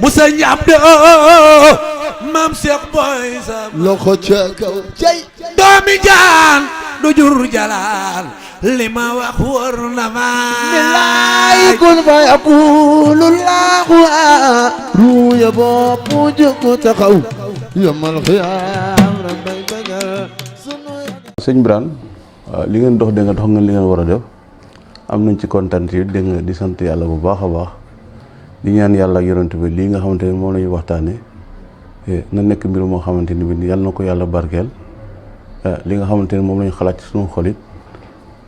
Musa Abdu maam Cheikh Boy Sam loxo ca kaw cay doomi jaan du jur jalaal li ma wax wóor na ma billaay kun fa yaqulullahu ruuya bopp jóg taxaw yamal xiyaam rabbay bañal sunu sëñ Birane li ngeen dox dégg nga dox ngeen li ngeen war a def am nañ ci kontaan yi dégg nga di sant yàlla bu baax a baax di ñaan yàlla ak yonent bi lii nga xamante ne moom la ñuy waxtaanee na nekk mbir moo xamante ni bi yàlla na ko yàlla barkeel li nga xamante ne moom la ñu xalaat ci suñu xolit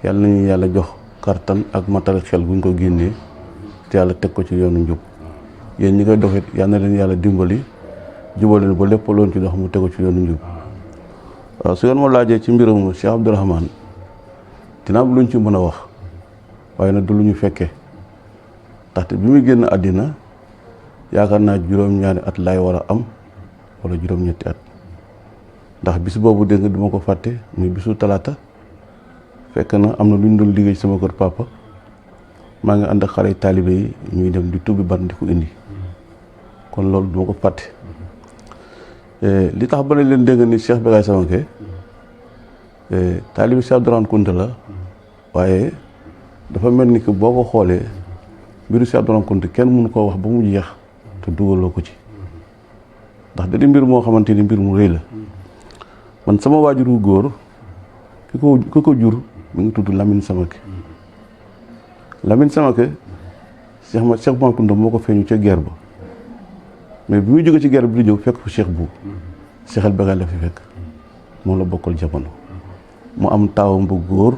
yàlla nañu yàlla jox kartan ak matal xel buñ ko génnee te yàlla teg ko ci yoonu njub yéen ñi koy doxit yàlla na leen yàlla dimbali jubal leen ba lépp loon ci dox mu tegu ci yoonu njub waaw su ngeen ma laajee ci mbirum Cheikh Abdourahmane dina am luñ ci mën a wax waaye nag du lu ñu fekkee ndaxte bi muy génn àddina yaakaar naa juróom-ñaari at laay war a am wala juróom-ñetti at ndax bis boobu dégg nga duma ko fàtte muy bisu talaata fekk na am na lu ñu doon liggéey sama kër papa maa ngi ànd ak xale taalibe yi ñuy dem di tubbi ban di ko indi kon loolu duma ko fàtte li tax ba ne leen dégg ni Cheikh Bécaye Samake taalibe Cheikh Abdourahmane Kounta la waaye dafa mel ni que boo ko xoolee mbiru Cheikh Abdourahmane Kounta kenn mënu koo wax ba mu jeex te dugaloo ko ci ndax da di mbir moo xamante ni mbir mu rëy la man sama waajuru góor ki ko jur mi ngi tudd Lamine Samake Lamine Samake Cheikh Abdourahmane Kounta moo ko feeñu ca guerre ba mais bi muy jóge ci guerre bi di ñëw fekk fu Cheikh bu Cheikh El Bécaye la fi fekk moom la bokkal jamono mu am taawam bu góor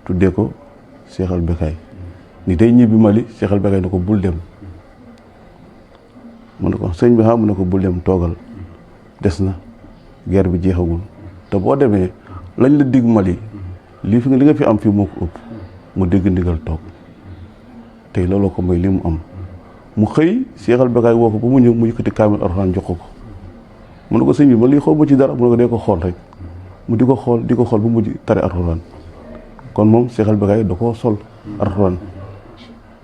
tuddee ko Cheikh El Bécaye ni day ñibbi Mali Cheikh El Bécaye ne ko bul dem mu ne ko sëñ bi mu ne ko bul dem toogal des na guerre bi jeexagul te boo demee lañ la digg Mali li nga fi am fii moo ko ëpp mu dégg ndigal toog tey looloo ko mooy li mu am mu xëy Cheikh El Bécaye woo ko ba mu ñëw mu yëkkati kaamil Alxuraan jox ko mu ne ko sëñ bi ma lii xaw ma ci dara mu ne ko dee ko xool rek mu di ko xool ba mujj tare Alxuraan kon moom Cheikh El Bécaye da koo sol Alxuraan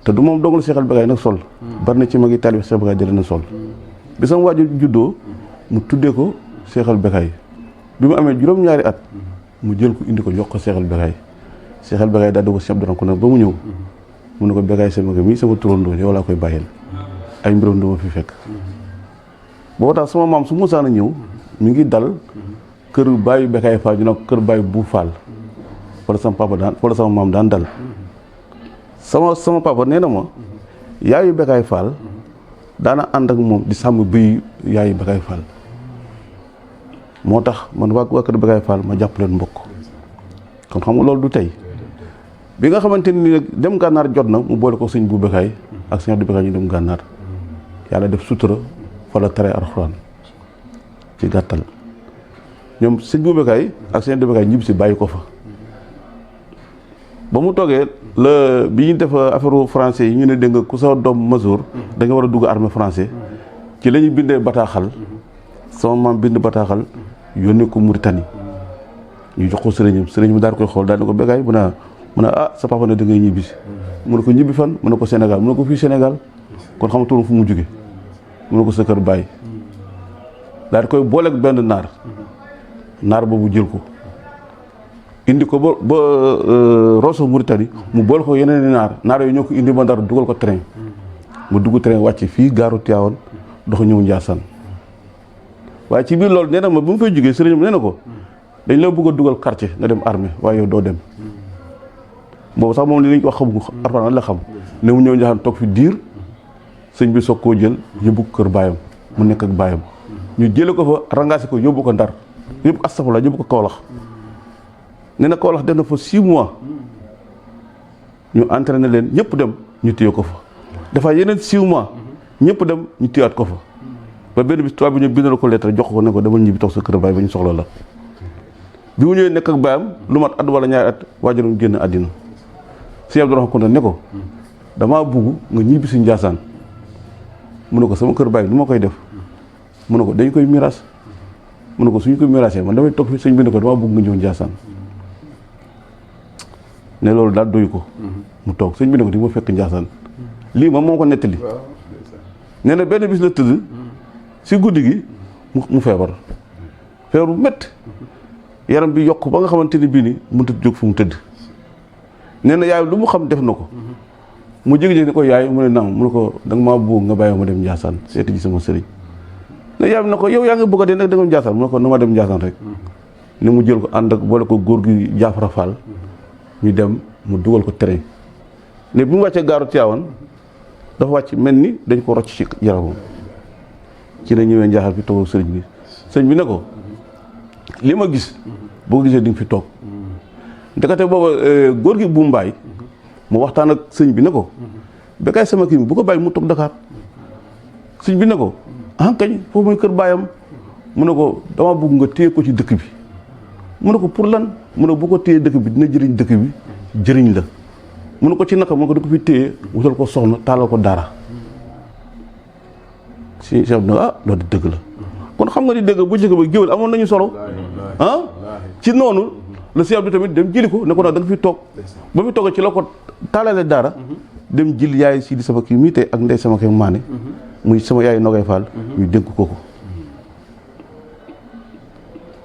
te du moom dongal Cheikh El Bécaye nag sol bari na ci magi taalibe Cheikh Bécaye da leen a sol bi sama waajur juddoo mu tuddee ko Cheikh El Bécaye bi mu amee juróom-ñaari at mu jël ko indi ko jox ko Cheikh El Bécaye Cheikh El Bécaye daal di ko Cheikh Abdourahmane Kounta ba mu ñëw mu ne ko Bécaye Samake mii sama turandoo yow laa koy bàyyil ay mbiram duma fi fekk boo tax sama maam su musaan a ñëw mi ngi dal kër bàyyi Bécaye Fall ñu ne ko kër bàyyi bu Fall wala sama maam daan dal sama papa nee na ma yaayu Bécaye Fall daana ànd ak moom di sàmm bëy yaayu Bécaye Fall moo tax man waa kër Bécaye Fall ma jàpp leen mbokk kon xam nga loolu du tey bi nga xamante ni nag dem gànnaar jot na mu boole ko sëñ bu Bécaye ak sëñ Abdou Bécaye ñu dem gànnaar yàlla def sutura fa la tere Alxuraan ci gàttal ñoom sëñ bu Bécaye ak sëñ Abdou Bécaye ñibbi si bàyyi ko fa ba mu toogee la bi ñu def affaire français yi ñu ne dégg nga ku sa doom masoor da nga war a dugg armée français ci la ñu bindee bataaxal sama maam bind bataaxal yónnee ko Mauritanie ñu jox ko sëriñ bi daal koy xool daal ne ko Bécaye mu ne ah sa papa ne da ngay ñibbi si mu ne ko ñibbi fan mu ne ko Sénégal mu ne ko fii Sénégal kon xamatoon fu mu jóge mu ne ko sa kër bàyyi daal di koy booleeg benn naar boobu jël ko indi ko ba Rosso Mauritanie mu boole ko yeneen naar yooyu ñoo ko indi ba Ndar dugal ko train mu dugg train wàcc fii gaaru Tivaouane dox ñëw Ndiassane waaye ci biir loolu nee na ma bu mu fay jógee sëriñam nee na ko dañ la bëgg a dugal quartier nga dem armée waaye yow doo dem boobu sax moom li lañ wax xamu Alxuraan la xam ne mu ñëw Ndiassane toog fi diir sëñ bi soog koo jël yóbbu ko kër baayam mu nekk ak baayam ñu jële ko fa rangaase ko yóbbu ko Ndar yóbbu ko astafurlah yóbbu ko Kaolack nee na Kaolack def na fa 6 mois ñu entraîné leen ñëpp dem ñu téye ko fa dafa yeneen 6 mois ñëpp dem ñu téyaat ko fa ba benn bis tubaab bi ñu bindal ko lettre jox ko ne ko demal ñibbi toog sa kër baay ba ñu soxla la bi mu ñëwee nekk ak baayam lu mat at wala ñaari at waajuram génn àddina Sëñ Abdourahmane Kounta ne ko damaa bugg nga ñibbi si Ndiassane mu ne ko sama kër baay nu ma koy def mu ne ko dañ koy miraas mu ne ko suñu ko miraasee man damay toog fi sëñ bi ne ko damaa bugg nga ñëw Ndiassane ne loolu daal doyu ko mu toog sëñ bi ne ko di ma fekk Ndiassane lii moom moo ko nettali nee na benn bis la tëdd si guddi gi mu feebar bu métti yaram bi yokk ba nga xamante ni bii ni mënut a jóg fu mu tëdd nee na yaay lu mu xam def na ko mu jégi-jégi ni ko yaay mu ne naam mu ne ko da nga maa bëgg nga bàyyi ma dem Ndiassane seeti ji sama sëriñ ne yaay bi na ko yow yaa ngi bëgg a dee nag da nga dem Ndiassane mu ne ko na ma dem Ndiassane rek ne mu jël ko ànd ak boole ko góor gi Jaafara Fall ñu dem mu dugal ko train ne bi mu wàccee gaaru Tivaouane dafa wàcc mel ni dañ ko rocc ci yaramam ci la ñëwee njaaxal fi toog sëriñ bi ne ko li ma gis boo gisee di nga fi toog ndekete booba góor gi bu mbaay mu waxtaan ak sëñ bi ne ko Bécaye sama kii bu ko bàyyi mu toog Dakar sëñ bi ne ko ah kañ foofu mooy kër baayam mu ne ko dama bëgg nga téye ko ci dëkk bi mu ne ko pour lan mu ne bu ko téye dëkk bi dina jëriñ dëkk bi jëriñ la mu ne ko ci naka mu ne ko di ko fi téye wutal ko soxna taalal ko dara si chef na loolu di dëgg la kon xam nga di dëgg bu njëkk ba géwél amoon nañu solo ci noonu la si Abdou tamit dem jëli ko ne ko nag da nga fi toog ba fi toog ci la ko taalale dara dem jël yaay si di sama kii mii tey ak ndey sama kii maane muy sama yaay Nogay Fall ñu dénk ko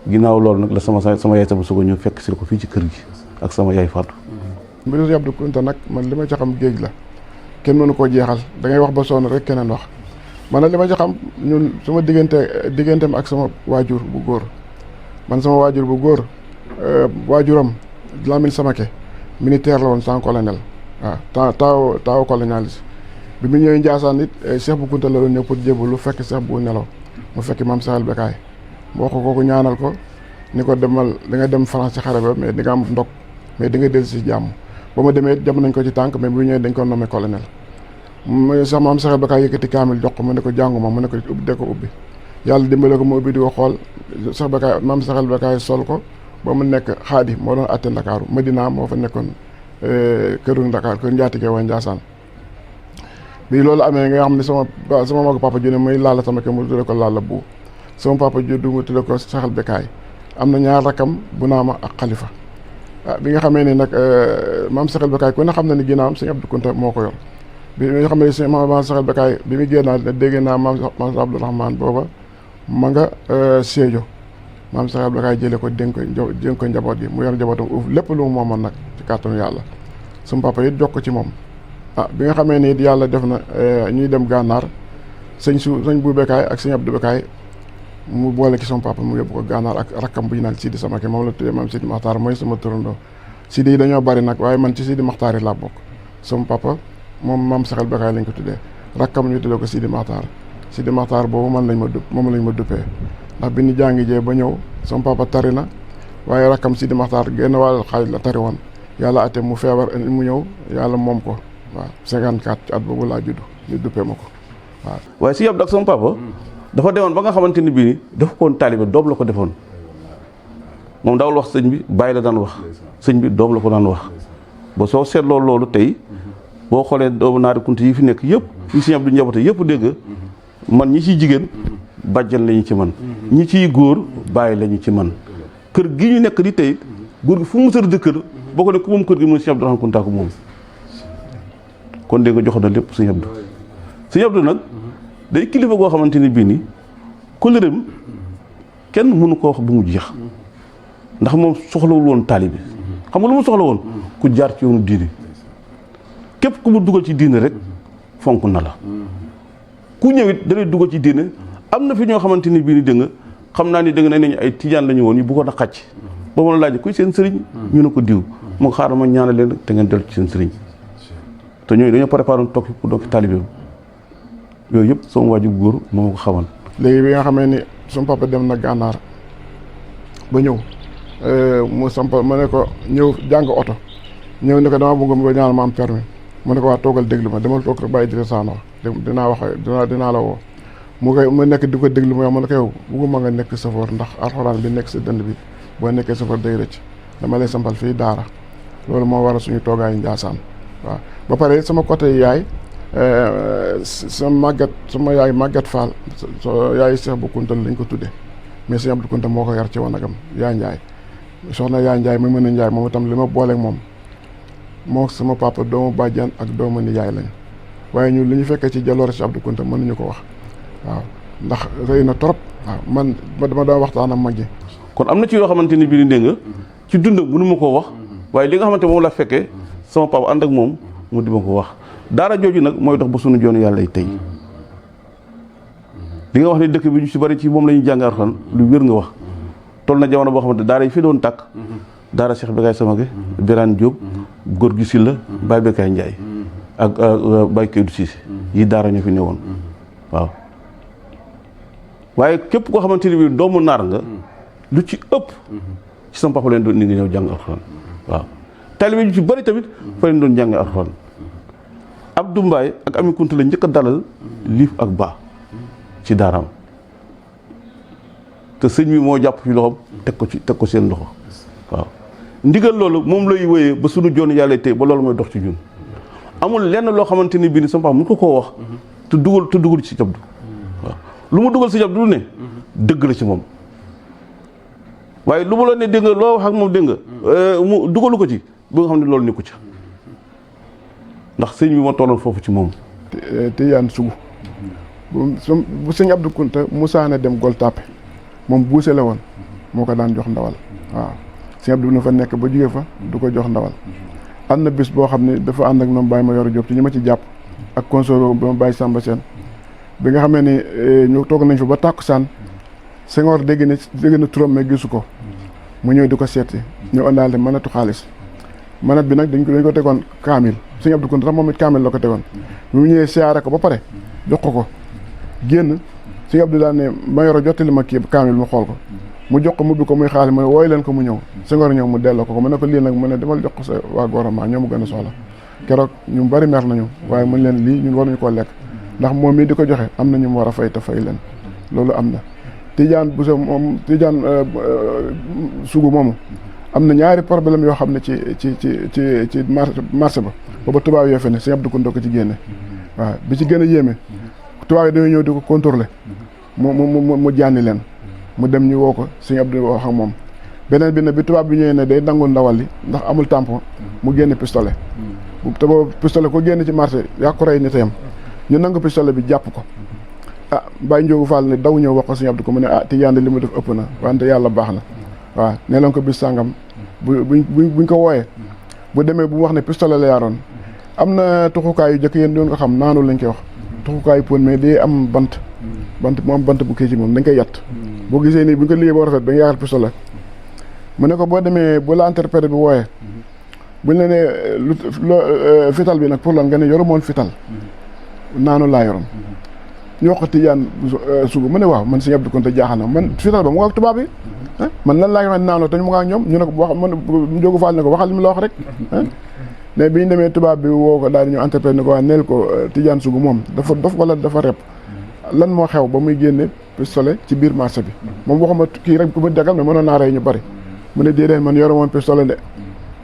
ginnaaw loolu nag la sama yaay sama soog a ñëw fekk si ko fii ci kër gi ak sama yaay Fatou. mbiru Sëñ Abdou Kounta nag man li ma ci xam géej la kenn mënu koo jeexal da ngay wax ba sonn rek keneen wax man nag li ma ci xam ñun sama digganteem ak sama waajur bu góor man sama waajur bu góor waajuram Lamine Samake militaire la woon sans colonel waaw taaw colonialiste bi mu ñëwee Ndiassane it Cheikh Bou Kounta la doon ñëw pour jébbalu fekk Cheikh Bou nelaw mu fekk maam Saxal Bécaye mu wax ko kooku ñaanal ko ni ko demal da nga dem France ci xare ba mais di nga am ndog mais di nga dellu si jàmm ba ma demee jam nañ ko ci tànk mais bu ñëwee dañ ko nommé colonel mu sax maam Saxal Bécaye yëkkati kaamil jox ko mu ne ko jànguma mu ne ko ubbi de ko ubbi yàlla dimbale ko mu ubbi di ko xool Sax Bécaye maam Saxal Bécaye sol ko ba mu nekk xaadi moo doon atte Ndakaaru Medina moo fa nekkoon këru Ndakaar kër njaatige waa Ndiassane bi loolu amee nga xam ne sama magu papa ju ne muy laala sama kër mu tudde ko laala bu sama papa ju du mu tudde ko Saxal Bécaye am na ñaar rakam bu naama ak xalifa bi nga xamee ni nag maam Saxal Bécaye ku ne xam na ni ginnaawam Sëñ Abdou Kounta moo ko yor bi nga xam ne maam Saxal Bécaye bi mu génnaat dégg naa maam Abdourahmane booba ma nga Sédhiou maam Saxal Bécaye jëlee ko dénk ko njaboot gi mu yor njabootam uuf lépp lu mu moomoon nag ci kàttanu yàlla sama papa it jox ko ci moom bi nga xamee ni it yàlla def na ñuy dem gànnaar sëñ Bou Bécaye ak sëñ Abdou Bécaye mu boole ci sama papa mu yóbbu ko gànnaar ak rakkam bu ñu naan Sidi Samake moom la tuddee maam Sidi Maxtaar mooy sama turandoo Sidi yi dañoo bari nag waaye man ci Sidi Maxtaar yi laa bokk sama papa moom maam Saxal Bécaye lañ ko tuddee rakkam ñu tuddee ko Sidi Maxtaar boobu moom lañ ma duppee ndax bi ñu jàngi jee ba ñëw sama papa tari na waaye rakkam Sidi Maxtaar genn wàll xaaj la tari woon yàlla ate mu feebar mu ñëw yàlla moom ko waaw 54 ci at boobu laa judd ñu duppee ma ko waaw. waaye si Abdou ak sama papa dafa demoon ba nga xamante ni bii dafa koon taalibe doom la ko defoon moom daawul wax sëñ bi bàyyi la daan wax sëñ bi doom la ko daan wax ba soo seetloo loolu tey boo xoolee doomu naari kunti yi fi nekk yëpp ñi Sëñ Abdou njaboote yëpp dégg man ñi ciy jigéen bàjjan lañu ci man ñi ciy góor bàyyi lañu ci man kër gi ñu nekk di tey góor gi fu mu sër di kër boo ko ne ku moom kër gi mu Sëñ Abdou Kounta ko moom kon dégg nga jox na lépp Sëñ Abdou Sëñ Abdou nag day kilifa goo xamante ni bii nii kóllëreem kenn mënu ko wax bu mu jeex ndax moom soxlawul woon taalibe xam nga lu mu soxla woon ku jaar ci yoonu diine képp ku mu dugal ci diine rek fonk na la ku ñëwit dalay dugal ci diine am na fi ñoo xamante ni bii ni dégg nga xam naa ni dégg nañu ay tijaan la ñu woon ñu bëggoon a xàcc ba ma la laaj kuy seen sëriñ ñu ne ko diw mu xaaral ma ñaanal leen te ngeen dellu ci seen sëriñ te ñooñu dañoo préparé toog pour doog taalibeem yooyu yëpp sama waajur góor moo ko xamal. léegi bi nga xamee ni sama papa dem na gànnaar ba ñëw mu sampa ma ne ko ñëw jàng oto ñëw ne ko dama bëgg mu ñaanal ma am permis mu ne ko waa toogal déglu ma demal toog rek bàyyi di saana wax dinaa wax dinaa la woo mu nekk di ko déglu ma ne ko yow bëgguma nga nekk safoor ndax alxuraan bi nekk sa dënd bi boo nekkee safoor day rëcc dama lay sampal fii daara loolu moo waral suñu toogaayu Njaasaan waaw ba pare sama côté yaay sama yaay Maguette Fall yaay Cheikh Bou Kounta lañ ko tuddee mais Sëñ Abdou Kounta moo ko yar ci wanagam yaay Njaay soxna yaay Njaay ma mën a Njaay moom itam li ma booleeg moom moo sama papa doomu bàjjan ak doomu ni yaay lañ waaye ñun li ñu fekkee ci jaloore Cheikh Abdou Kounta mënuñu ko wax waaw ndax rëy na trop waaw man dama doon waxtaan ak mag ñi. kon am na ci yoo xamante ni bii dégg nga ci dund mënu ma koo wax waaye li nga xamante moom la fekkee sama papa ànd ak moom mu di ma ko wax daara jooju nag mooy dox ba sunu joonu yàlla yi tey li nga wax ne dëkk bi ñu si bari ci moom la ñuy jàng Alxuraan lu wér nga wax toll na jamono boo xamante daara yi fi doon tàkk daara Cheikh Bécaye Samake Birane Diop góor gi Sylla Baye Bécaye Ndiaye ak Baye Keydou Cissé yi daara ñoo fi newoon waaw waaye képp koo xamante ni bii doomu naar nga lu ci ëpp ci sama papa leen doon ni ngi ñëw jàng Alxuraan waaw taalibe ñu ci bari tamit fa leen doon jàng Alxuraan Abdou Mbaye ak Ami Kounta la njëkk a dalal liif ak baa ci daaraam te sëñ bi moo jàpp ci loxoom teg ko seen loxo waaw ndigal loolu moom lay wéyee ba sunu joon yàlla tey ba loolu mooy dox ci ñun amul lenn loo xamante ni bii ni sama papa mu ko koo wax te dugal ci Abdou waaw lu mu dugal si Abdou ne dëgg la ci moom waaye lu ma la ne dégg nga loo wax ak moom dégg nga mu dugalu ko ci ba nga xam ne loolu nekku ca ndax sëñ bi ma tolloon foofu ci moom Tijaan Sugu bu sëñ Abdou Kounta musaana dem Gueule Tapée moom buuse la woon moo ko daan jox ndawal waaw sëñ Abdou na fa nekk ba jóge fa du ko jox ndawal am na bis boo xam ne dafa ànd ak ñoom Baye Mayoro Diop ci ñi ma ci jàpp ak consoro ba ma Baye Samba Sène bi nga xamee ni ñu toog nañ fa ba tàkkusaan Senghor dégg na turam mais gisu ko mu ñëw di ko seeti ñëw àndaale mënatu xaalis mënat bi nag dañ ko tegoon kaamil sëñ Abdou Kounta sax moom it kaamil la ko tegoon bi mu ñëwee siyaare ko ba pare jox ko génn sëñ Abdou daan ne Mayoro jottali ma kii kaamil mu xool ko mu jox ko mu bi ko muy xaalis mu ne wooyu leen ko mu ñëw Senghor ñëw mu delloo ko mu ne ko lii nag mu ne demal jox ko sa waa gouvernement ñoo mu gën a soxla keroog ñu bari mer nañu waaye mu leen lii ñun waruñu koo lekk ndax moom mii di ko joxe am na ñu mu war a fay te fay leen loolu am na Tijaan Bousso moom Tijaan Sugu moomu am na ñaari problème yoo xam ne ci marché ba booba tubaab yoo fe ne sëñ Abdou Kounta ko ci génne waaw bi ci gën a yéeme tubaab yi dañoo ñëw di ko contrôler mu jànni leen mu dem ñu woo ko sëñ Abdou wax ak moom beneen bi ne bi tubaab bi ñëwee ne day nangu ndawal li ndax amul tampon mu génne pistolet te boobu pistolet ko génn ci marché yaa ko rey nit yam ñu nangu pistolet bi jàpp ko ah Baye Ndiogu Fall ne daw ñëw wax ko sëñ Abdou ko mu ne ah Tijaan li mu def ëpp na wante yàlla baax na waaw nee leen ko bis sàngam buñ ko wooyee bu demee bu mu wax ne pistolet la yaaroon am na tuxukaay yu jëkk yéen doon ko xam naanu lañ koy wax tuxukaayu pon mais day am bant mu am bant bu kii ci moom dañ koy yatt boo gisee nii bu ñu ko liggéey boo rafet ba nga yaakaar pistolet mu ne ko boo demee bu la interprète bi wooyee buñ la nee fital bi nag pour lan nga ne yoru moon fital naanu laa yoroon ñu wax ko Tijaan Sugu mu ne waaw man sëñ Abdou Kounta jaaxal na man fital ba mu nga ak tubaab yi man lan laa wax naanoo te ñu mu nga ak ñoom ñu ne ko wax man Ndiogu Fall ne ko waxal li mu la wax rek mais bi ñu demee tubaab bi woo ko daal di ñu interpellé ne ko waa neel ko Tijaan Sugu moom dafa dof wala dafa rep lan moo xew ba muy génne pistolet ci biir marché bi moom waxuma kii rek ku ma jagal mais mënoon naa rey ñu bari mu ne déedéet man yoro moon pistolet de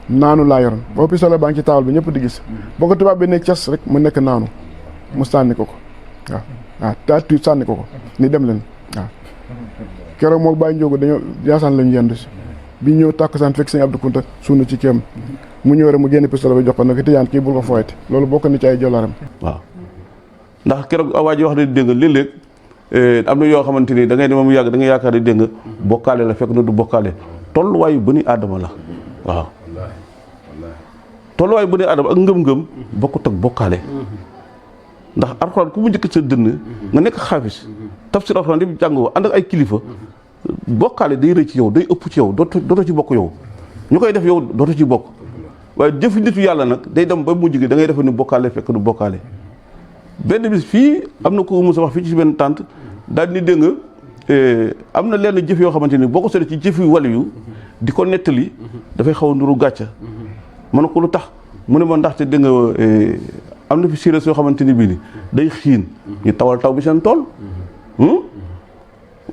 naanu laa yoroon boo pistolet baa ngi ci taawal bi ñëpp di gis boo ko tubaab bi ne cas rek mu nekk naanu mu sànni ko waaw taa tuut sànni ko ni dem leen waaw keroog moo Baye Ndiogu dañoo jaasaan lañu yendu si bi ñëw tàkkusaan fekk sëñ Abdou Kounta suuna ci kéem mu ñëw rek mu génne pistolet bi jox ko nag Tijaan kii bul ko fooyte loolu bokk na ci ay jolaaram waaw ndax keroog waa ji wax ne dégg nga léeg-léeg am na yoo xamante ni da ngay dem mu yàgg da ngay yaakaar ne dégg nga bokkaale la fekk na du bokkaale tolluwaayu bëni aadama la waaw tolluwaayu bëni aadama ak ngëm-ngëm bokkut ak bokkaale ndax Alxuraan ku mu njëkk sa dënn nga nekk xaafis tafsir Alxuraan di jàngoo ànd ak ay kilifa bokkaale day rëy ci yow day ëpp ci yow dootoo ci bokk yow ñu koy def yow dootoo ci bokk waaye jëfi nitu yàlla nag day dem ba mujj gi da ngay defe ni bokkaale fekk du bokkaale benn bis fii am na ko mos a wax fii ci benn tànt daal ni dégg nga am na lenn jëf yoo xamante ni boo ko seetee ci jëf yu wàll yu di ko nettali dafay xaw a nuru gàcca ma ne ko lu tax mu ne ma ndaxte dégg nga am na fi séeréer yoo xamante ni bii ni day xiin ñu tawal taw bi seen tool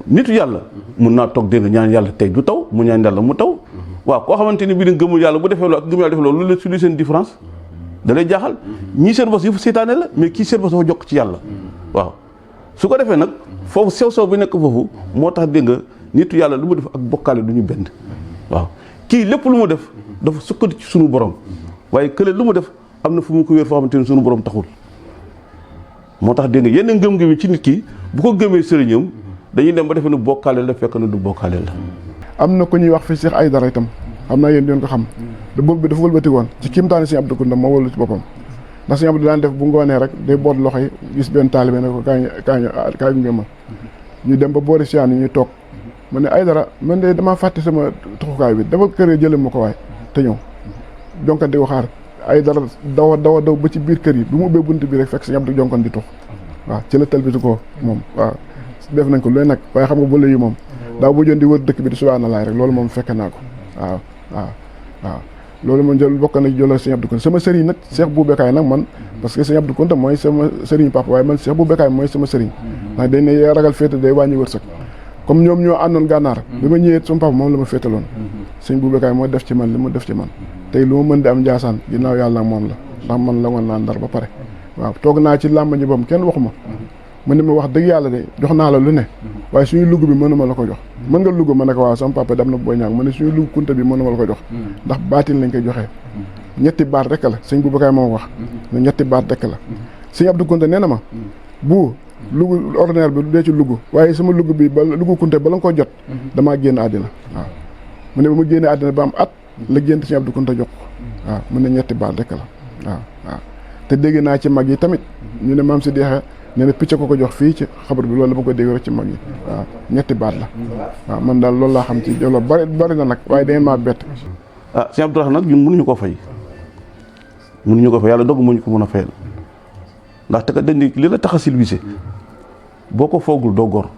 nitu yàlla mun naa toog dégg nga ñaan yàlla tey du taw mu ñaan yàlla mu taw waaw koo xamante ni bii ni gëmul yàlla bu defee loolu ak gëmul yàlla defee loolu lu la su seen différence da lay jaaxal ñii seen bos yëfu seytaane la mais kii seen bos dafa jokk ci yàlla waaw su ko defee nag foofu sew-sew bi nekk foofu moo tax dégg nga nitu yàlla lu mu def ak bokkaale du ñu benn waaw kii lépp lu mu def dafa sukkandi ci sunu borom waaye kële lu mu def am na fu mu ko wéer foo xamante ni sunu borom taxul moo tax dégg nga yenn ngëm-ngëm yi ci nit ki bu ko gëmee sëriñam dañuy dem ba defe ne bokkaale la fekk na du bokkaale la. am na ku ñuy wax fi Cheikh Aydara itam xam naa yéen doon ko xam te boobu bi dafa wëlbati woon ci kiimtaani Sëñ Abdou Kounta moo wëllu ci boppam ndax Sëñ Abdou daan def bu ngoonee rek day boot loxo yi gis benn taalibe ne ko kaay gunge ma ñu dem ba boori siyaan yi ñu toog mu ne Aydara man de damaa fàtte sama tuxukaay bi dafa kër jëlee ma ko waay te ñëw jonkan di ko xaar Aydara daw ba ci biir kër yi bi mu ubbee bunt bi rek fekk Sëñ Abdou jonkan di tux waaw ci la talbitu ko moom waaw def nañ ko loolu nag waaye xam nga ba léegi moom daaw bu joon di wër dëkk bi di subhanallah rek loolu moom fekke naa ko waaw loolu moom jël bokk na jëlal Sëñ Abdou Kounta sama sëriñ nag Cheikh Bou Bécaye nag man parce que Sëñ Abdou Kounta mooy sama sëriñ papa waaye man Cheikh Bou Bécaye mooy sama sëriñ ndax dañ ne ragal féete day wàññi wërsëg comme ñoom ñoo àndoon gànnaar bi ma ñëwee sama papa moom la ma féetaloon Sëñ Bou Bécaye moo def ci man li mu def ci man tey lu ma mën di am Njaasaan ginnaaw yàlla moom la ndax man la woon naa Ndar ba pare waaw toog naa ci làmba ñi bam kenn waxuma mu ne ma wax dëgg yàlla de jox naa la lu ne waaye suñu lugg bi mënuma la ko jox mën nga lugg ma ne ko waaw sama papa dem na booy ñaag mu ne suñu lugg Kounta bi mënuma la ko jox ndax baatin lañ koy joxee ñetti baat rek la Sëñ Bou Bécaye moom wax ne ñetti baat rek la Sëñ Abdou Kounta nee na ma bu lugg ordinaire bi du dee ci lugg waaye sama lugg bi ba lugg Kounta ba la nga ko jot damaa génn àddina waaw mu ne ba mu génnee àddina ba am at la gént Sëñ Abdou Kounta jox ko waaw mu ne ñetti baat rek la waaw te dégg naa ci mag yi tamit ñu ne maam si deexe nee na picc ko jox fii ci xabar bi loolu la ba ko dégg rek ci mag yi waaw ñetti baat la waaw man daal loolu laa xam ci jolo bari na nag waaye dangeen maa bett. Sëñ Abdou Rahmane nag ñun mënuñu ko fay yàlla dogg moo ñu ko mën a fayal ndax te kat dañ ne li la tax a silvisé boo ko foogul doo gor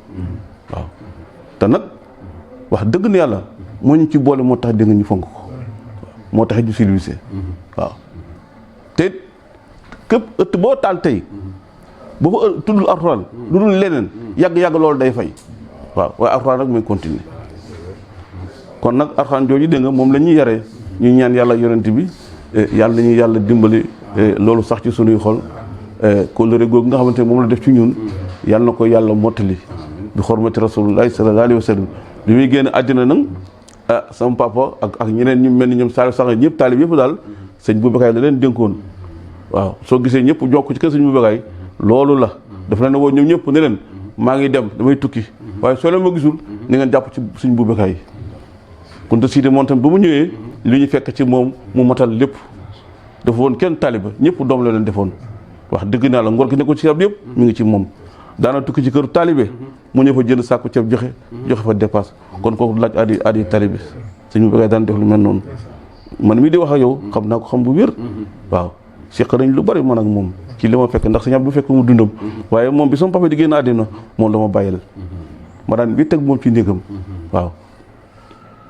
waaw te nag wax dëgg na yàlla moo ñu ci boole moo tax dégg nga ñu fonk ko moo tax ñu silvisé waaw te képp ëtt boo taal tey boo fa tuddul alxuraan lu dul leneen yàgg-yàgg loolu day fay waaw waaye alxuraan rek mooy continuer kon nag alxuraan jooju dégg nga moom la ñuy yaree ñuy ñaan yàlla yonent bi yàlla nañu yàlla dimbali loolu sax ci sunuy xol kóllëre googu nga xamante ne moom la def ci ñun yàlla na ko yàlla mottali bi xormati rasulullahi sallallahu alayhi wa sallam bi muy génn àddina nag sama papa ak ñeneen ñu mel ni ñoom Saliou Sange ñëpp taalib yëpp daal Sëñ Bou Bécaye la leen dénkoon waaw soo gisee ñëpp jokk ci kër Sëñ Bou Bécaye loolu la dafa leen woo ñoom ñëpp ne leen maa ngi dem damay tukki waaye soo leen ma gisul ni ngeen jàpp ci Sëñ Bou Bécaye Kounta Sidi moom tam ba mu ñëwee li ñu fekk ci moom mu matal lépp dafa woon kenn taaliba ñëpp doom la leen defoon wax dëgg naa la ngor gi ne ko ci ceeb yëpp mi ngi ci moom daana tukki ci këru taalibe mu ñëw fa jënd sàkku ceeb joxe fa dépasse kon kooku laaj aadi taalibe Sëñ Bou Bécaye daan def lu mel noonu man mii di wax ak yow xam naa ko xam bu wér waaw seq nañ lu bari man ak moom ci li ma fekk ndax Sëñ Abdou fekk mu dundam waaye moom bi sama papa di génn àddina moom la ma bàyyil ma daan bi teg moom ci néegam waaw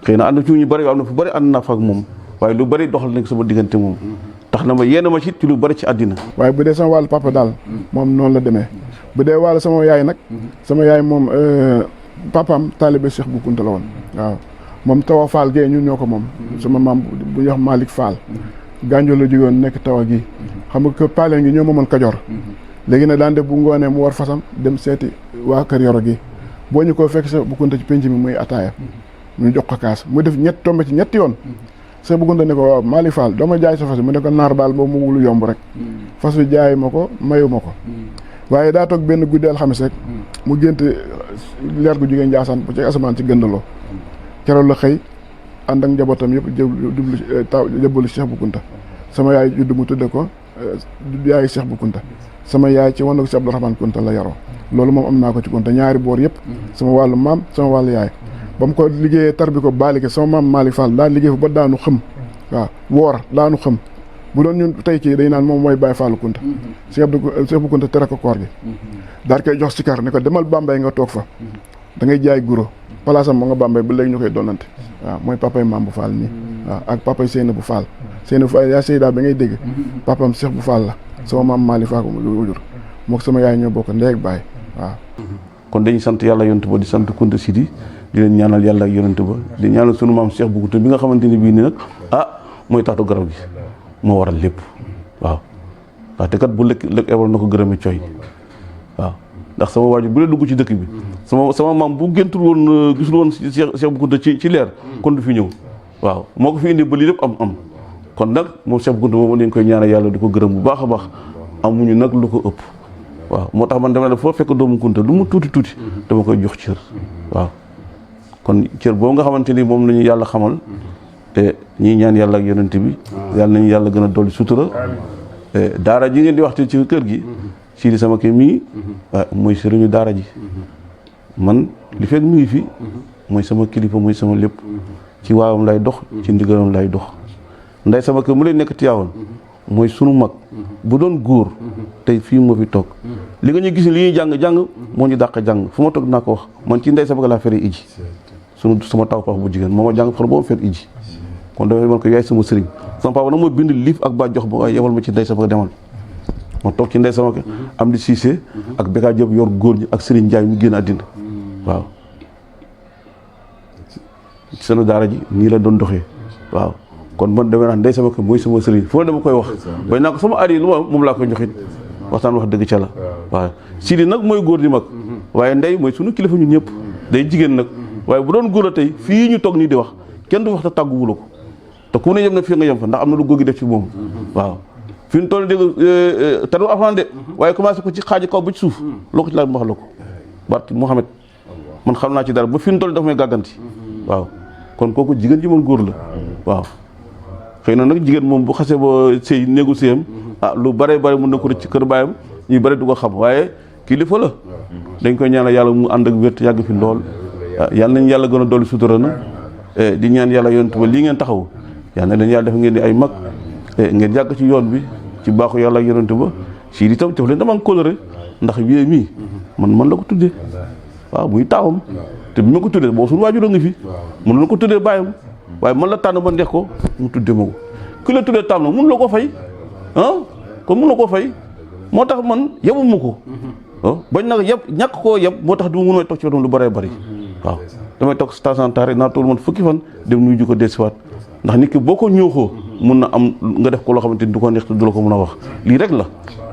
xëy na ànd ci ñu bari am na fu bari ànd naa fa ak moom waaye lu bari doxal nañ sama diggante moom tax na ma yéen ma ci lu bari ci àddina waaye bu dee sama wàllu papa daal moom noonu la demee bu dee wàllu sama yaay nag sama yaay moom papaam taalibe Cheikh Bou Kounta la woon waaw moom Tawa Fall Gueye ñun ñoo ko moom sama maam bu ñuy wax Malick Fall Gànjool la jógoon nekk Tawa gi xam nga que paaleen gi ñoo moomoon Kajoor léegi nag daan def bu ngoonee mu war fasam dem seeti waa kër Yoro gi boo ñu ko fekk Cheikh Bou Kounta ci penc mi muy ataaya ñu jox ko kaas mu def tombe ci ñetti yoon Cheikh Bou Kounta ne ko waaw Malick Fall doo ma jaay sa fas mu ne ko naar daal boobu mu wulu yomb rek fas wi jaay ma ko mayu ma ko waaye daa toog benn guddi alxames rek mu gént leer gu jógee Njaasaan bu ci asamaan ci gëndaloo keroog la xëy ànd ak njabootam yëpp jëbbalu Cheikh Bou Kounta sama yaay judd mu tudde ko yaay Cheikh Bou Kounta sama yaay ci wàllu Cheikh Abdou Rahmane Kounta la yaroo loolu moom am naa ko ci Kounta ñaari boor yëpp sama wàllu maam sama wàllu yaay ba mu ko liggéeyee tar bi ko baalike sama maam Malick Fall daa liggéey fa ba daanu xëm waaw woor daanu xëm bu doon ñun tey kii day naan moom mooy Baye Fallou Kounta Cheikh Bou Kounta tere ko koor gi daal koy jox si kar ne ko demal Bambey nga toog fa da ngay jaay guro palaasam moo nga Bambey ba léegi ñu koy donnante waaw mooy papay maam bu Fall nii waaw ak papay Seyna bu Fall Seyna bu Fall yaa Seyda ba ngay dégg papam Cheikh bu Fall la sama maam Malick Fall ko wujur mook sama yaay ñoo bokk ndey ak baay waaw kon dañuy sant yàlla yonent ba di sant Kounta Sidi di leen ñaanal yàlla ak yonent ba di ñaanal sunu maam Cheikh Bou Kounta bi nga xamante ni bii nii nag mooy taxtu garab gi moo waral lépp waaw te kat bu lëkk ebal na ko gërëme coy waaw ndax sama waajur bu dee dugg ci dëkk bi sama maam bu géntul woon gisul woon Cheikh Bou Kounta ci leer kon du fi ñëw waaw moo ko fi indi ba lii lépp am kon nag moom Cheikh Bou Kounta moom dañ koy ñaanal yàlla di ko gërëm bu baax a baax amuñu nag lu ko ëpp waaw moo tax man dama ne foo fekk doomu kunta lu mu tuuti tuuti dama koy jox cër waaw kon cër boobu nga xamante ni moom lañu yàlla xamal te ñii ñaan yàlla ak yonent bi yàlla nañu yàlla gën a dolli sutura daara ji ngeen di waxte ci kër gi Sidi sama kii mii mooy sëriñu daara ji man li fekk mu ngi fi mooy sama kilifa mooy sama lépp ci waawam lay dox ci ndigalam lay dox nday sama kër mu lay nekk Tiwaawan mooy sunu mag bu doon góor tey fii moo fi toog li nga ñu gis li ñuy jàng moo ñu dàq jàng fu ma toog naa ko wax man ci nday sama kër laa fere iji sama taw pax bu jigéen moo ma jàng far boo ma fer iji kon dafay man ko yaay sama sëriñ sama papa nag moo bind liif ak ba jox ba waaye yebal ma ci nday sama kër demal ma toog ci ndey sama kër am di Cissé ak Beka Diop yor góor ñi ak Serigne Ndiaye mu génn àddina waaw sunu daara ji nii la doon doxee waaw kon man damay naan ndey sama kër mooy sama Serigne foo dama koy wax bay naa ko sama aada yi lu ma moom laa koy joxit waxtaan wax dëgg ca la waaw Sidi nag mooy góor di mag waaye ndey mooy sunu kilifa ñun ñëpp day jigéen nag waaye bu doon góor a tey fii ñu toog nii di wax kenn du wax te tàggu wula ko te ku ne yem na fii nga yem fa ndax am na lu góor gi def ci moom waaw fi mu toll dégg te du afaan de waaye commencé ko ci xaaji kaw ba ci suuf loo ko ci laaj ma wax la ko Barke Mouhamed man xam naa ci dara ba fi mu toll dafa may gàgganti waaw kon kooku jigéen ji mën góor la waaw xëy na nag jigéen moom bu xasee ba sëy négocier am lu bare bare mën na ko rëcc ci kër baayam ñuy bare du ko xam waaye kilifa la dañ koy ñaanal yàlla mu ànd ak wér te yàgg fi lool yàlla nañ yàlla gën a dolli sutura na di ñaan yàlla yonent ba lii ngeen taxaw yàlla na leen yàlla def ngeen di ay mag ngeen jàgg ci yoon bi ci baaxu yàlla ak yonent ba Sidi itam def leen dama am kóllëre ndax wii mii man la ko tuddee waaw muy taawam te bi ma ko tuddee boo suñu waajur a ngi fi mën na ko tuddee bàyyam waaye man la tànn ba neex ko mu tuddee ma ko ki la tuddee taam na mun la ko fay kon mun la ko fay moo tax man yebuma ko bañ nag yëpp ñàkk koo yeb moo tax du mun may toog ci wetam lu bëree bëri waaw damay toog temps en temps rek naa tool man fukki fan dem nuyu ji ko desiwaat ndax nit ki boo ko ñëwxoo mun na am nga def ko loo xamante ni du ko neex te du la ko mën a wax lii rek la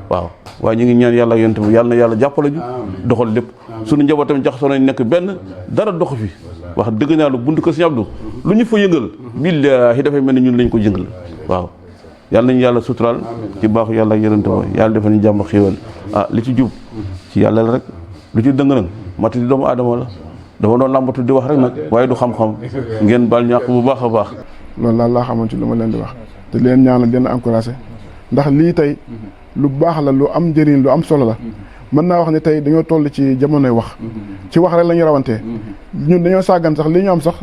waaw waaye ñu ngi ñaan yàlla yonent bi yàlla na yàlla jàppale ñu doxal lépp suñu njabootam jaxasoo nañ nekk benn dara dox fi wax dëgg naa lu buntu ko Sëñ Abdou lu ñu fa yëngal billaahi dafay mel ni ñun lañ ko yëngal waaw yàlla nañu yàlla suturaal ci baaxu yàlla ak yonent ba yàlla defal ñu jàmm xéewal li ci jub ci yàlla la rek lu ci dëng nag matu di doomu aadama la dama doon làmbatu di wax rek nag waaye du xam-xam ngeen baal ñàkk bu baax a baax loolu daal laa xamoon ci lu ma leen di wax te leen ñaanal leen encouragé ndax lii tey lu baax la lu am njëriñ lu am solo la mën naa wax ne tey dañoo toll ci jamonoy wax ci wax rek la ñu rawantee ñun dañoo sàggan sax li ñu am sax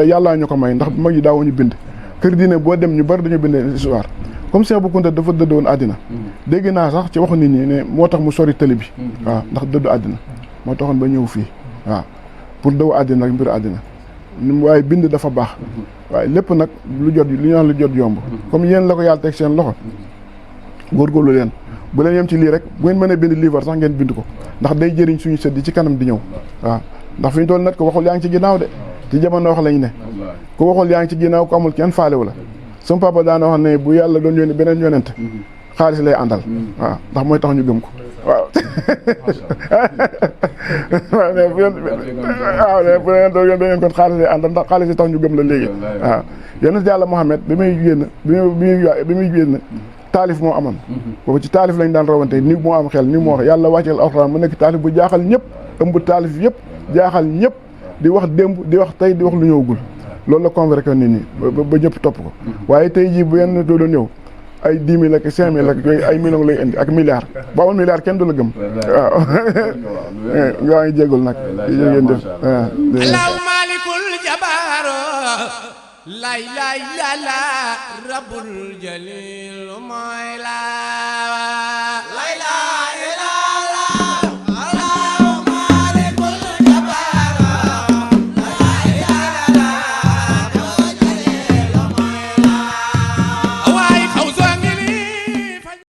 yàllaa ñu ko may ndax mag yi daawuñu bind kër diine boo dem ñu bari dañu bind histoire comme Cheikh Bou Kounta dafa dëdd woon àddina dégg naa sax ci waxu nit ñi ne moo tax mu sori tëli bi waaw ndax dëddu àddina moo taxoon ba ñëw fii waaw pour daw àddina ak mbiru àddina waaye bind dafa baax waaye lépp nag lu jot li ñu wax lu jot yomb comme yéen la ko yàlla teg seen loxo góorgóorlu leen bu leen yem ci lii rek bu ngeen mënee bind livre sax ngeen bind ko ndax day jëriñ suñu sët yi ci kanam di ñëw waaw ndax fi ñu toll nag ko waxul yaa ngi ci ginnaaw de ci jamono wax lañ ne ku waxul yaa ngi ci ginnaaw ko amul kenn faalewu la sama papa daana wax ne bu yàlla doon yónni beneen yonent xaalis lay àndal waaw ndax mooy tax ñu gëm ko waaw waaw mais bu leen doon beneen kon xaalis lay àndal ndax xaalis yi tax ñu gëm la léegi waaw yonent yàlla Muhammad bi muy génn taalif moo amoon boobu ci taalif lañ daan rawante ni moo am xel ni moo wax yàlla wàcceel alxuraan mu nekk taalif bu jaaxal ñëpp ëmb taalif yëpp jaaxal ñëpp di wax démb di wax tey di wax lu ñëwagul loolu la convaincre nit ñi ba ñëpp topp ko waaye tey jii bu yenn doo doon ñëw ay 10 000 ak 5 000 ak yooyu ay millions lay indi ak milliards ba amoon milliards kenn du la gëm waaw ngaa ngi jégul nag ngeen def law malikul jabaaro lay lay la la rabbul jalil mooy la